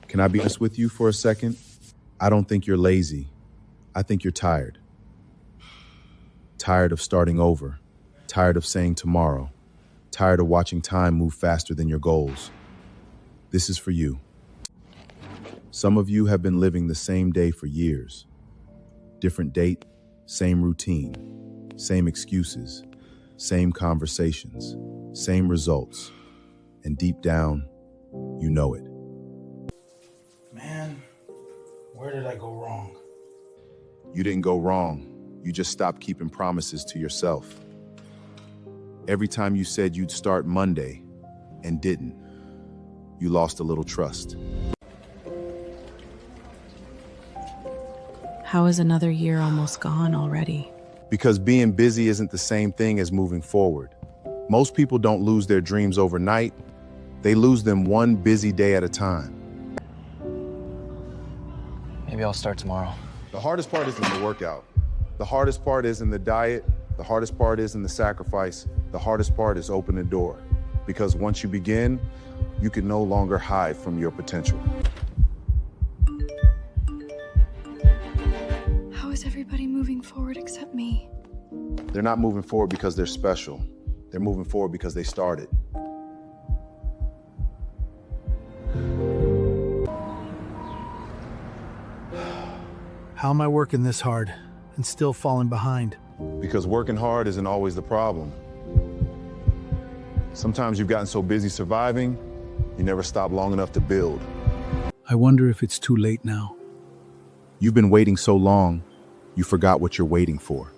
Can I be honest with you for a second? I don't think you're lazy. I think you're tired. Tired of starting over. Tired of saying tomorrow. Tired of watching time move faster than your goals. This is for you. Some of you have been living the same day for years. Different date, same routine, same excuses, same conversations, same results. And deep down, you know it. Man, where did I go wrong? You didn't go wrong. You just stopped keeping promises to yourself. Every time you said you'd start Monday and didn't, you lost a little trust. How is another year almost gone already? Because being busy isn't the same thing as moving forward. Most people don't lose their dreams overnight. They lose them one busy day at a time. Maybe I'll start tomorrow. The hardest part isn't the workout. The hardest part isn't the diet. The hardest part isn't the sacrifice. The hardest part is opening the door. Because once you begin, you can no longer hide from your potential. How is everybody moving forward except me? They're not moving forward because they're special. They're moving forward because they started. How am I working this hard and still falling behind? Because working hard isn't always the problem. Sometimes you've gotten so busy surviving, you never stop long enough to build. I wonder if it's too late now. You've been waiting so long, you forgot what you're waiting for.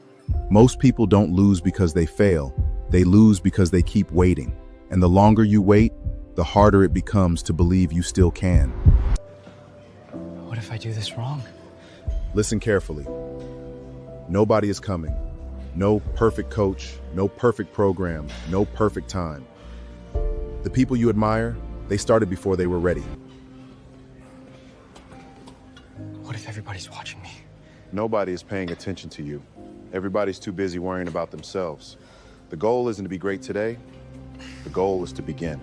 Most people don't lose because they fail. They lose because they keep waiting. And the longer you wait, the harder it becomes to believe you still can. What if I do this wrong? Listen carefully. Nobody is coming. No perfect coach, no perfect program, no perfect time. The people you admire, they started before they were ready. What if everybody's watching me? Nobody is paying attention to you. Everybody's too busy worrying about themselves. The goal isn't to be great today. The goal is to begin.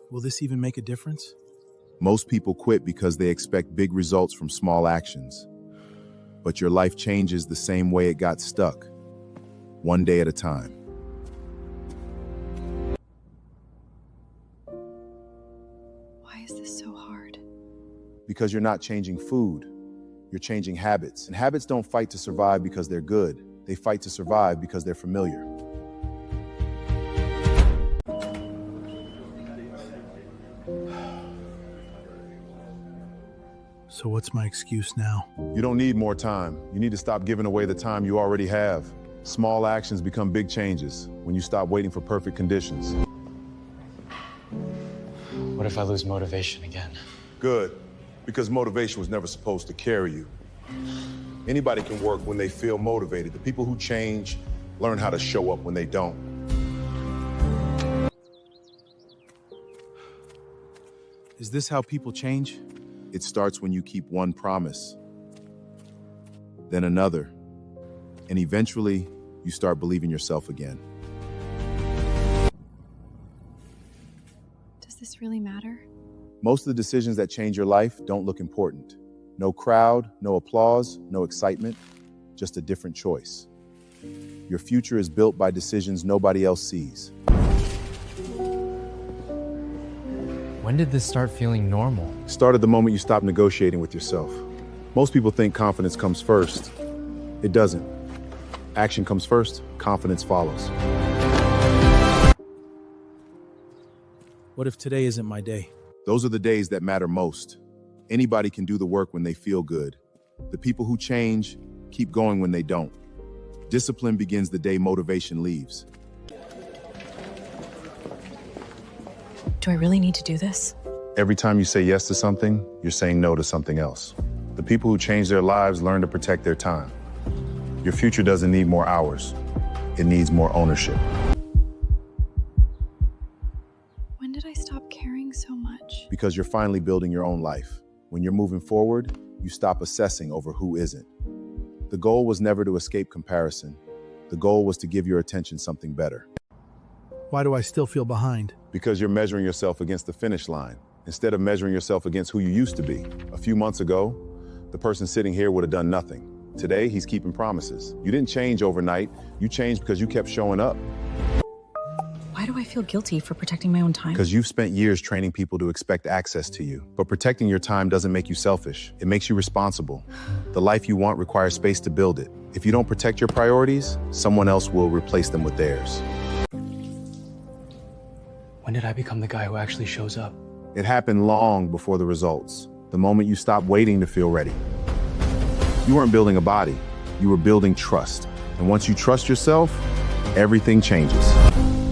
Will this even make a difference? Most people quit because they expect big results from small actions. But your life changes the same way it got stuck, one day at a time. Why is this so hard? Because you're not changing food, you're changing habits. And habits don't fight to survive because they're good. They fight to survive because they're familiar. So what's my excuse now? You don't need more time. You need to stop giving away the time you already have. Small actions become big changes when you stop waiting for perfect conditions. What if I lose motivation again? Good, because motivation was never supposed to carry you. Anybody can work when they feel motivated. The people who change learn how to show up when they don't. Is this how people change? It starts when you keep one promise, then another, and eventually you start believing yourself again. Does this really matter? Most of the decisions that change your life don't look important. No crowd, no applause, no excitement, just a different choice. Your future is built by decisions nobody else sees. When did this start feeling normal? Started the moment you stop negotiating with yourself. Most people think confidence comes first. It doesn't. Action comes first, confidence follows. What if today isn't my day? Those are the days that matter most. Anybody can do the work when they feel good. The people who change keep going when they don't. Discipline begins the day motivation leaves. Do I really need to do this? Every time you say yes to something, you're saying no to something else. The people who change their lives learn to protect their time. Your future doesn't need more hours. It needs more ownership. When did I stop caring so much? Because you're finally building your own life. When you're moving forward, you stop assessing over who isn't. The goal was never to escape comparison. The goal was to give your attention something better. Why do I still feel behind? Because you're measuring yourself against the finish line, instead of measuring yourself against who you used to be. A few months ago, the person sitting here would have done nothing. Today, he's keeping promises. You didn't change overnight. You changed because you kept showing up. Why do I feel guilty for protecting my own time? Because you've spent years training people to expect access to you. But protecting your time doesn't make you selfish. It makes you responsible. The life you want requires space to build it. If you don't protect your priorities, someone else will replace them with theirs. When did I become the guy who actually shows up? It happened long before the results. The moment you stopped waiting to feel ready. You weren't building a body. You were building trust. And once you trust yourself, everything changes.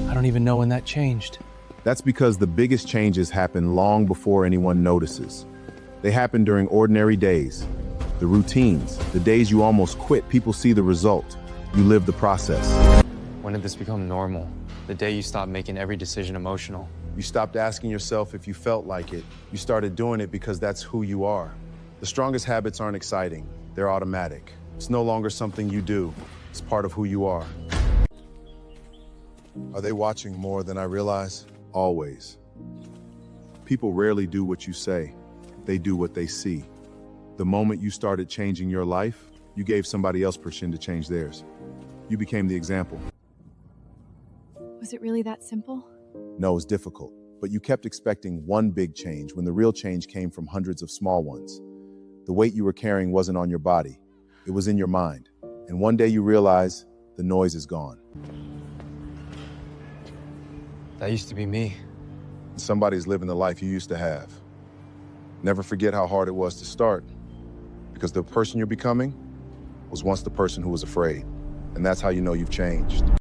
I don't even know when that changed. That's because the biggest changes happen long before anyone notices. They happen during ordinary days, the routines, the days you almost quit. People see the result. You live the process. When did this become normal? The day you stopped making every decision emotional. You stopped asking yourself if you felt like it. You started doing it because that's who you are. The strongest habits aren't exciting. They're automatic. It's no longer something you do. It's part of who you are. Are they watching more than I realize? Always. People rarely do what you say. They do what they see. The moment you started changing your life, you gave somebody else permission to change theirs. You became the example. Was it really that simple? No, it's difficult, but you kept expecting one big change when the real change came from hundreds of small ones. The weight you were carrying wasn't on your body. It was in your mind. And one day you realize the noise is gone. That used to be me. Somebody's living the life you used to have. Never forget how hard it was to start, because the person you're becoming was once the person who was afraid. And that's how you know you've changed.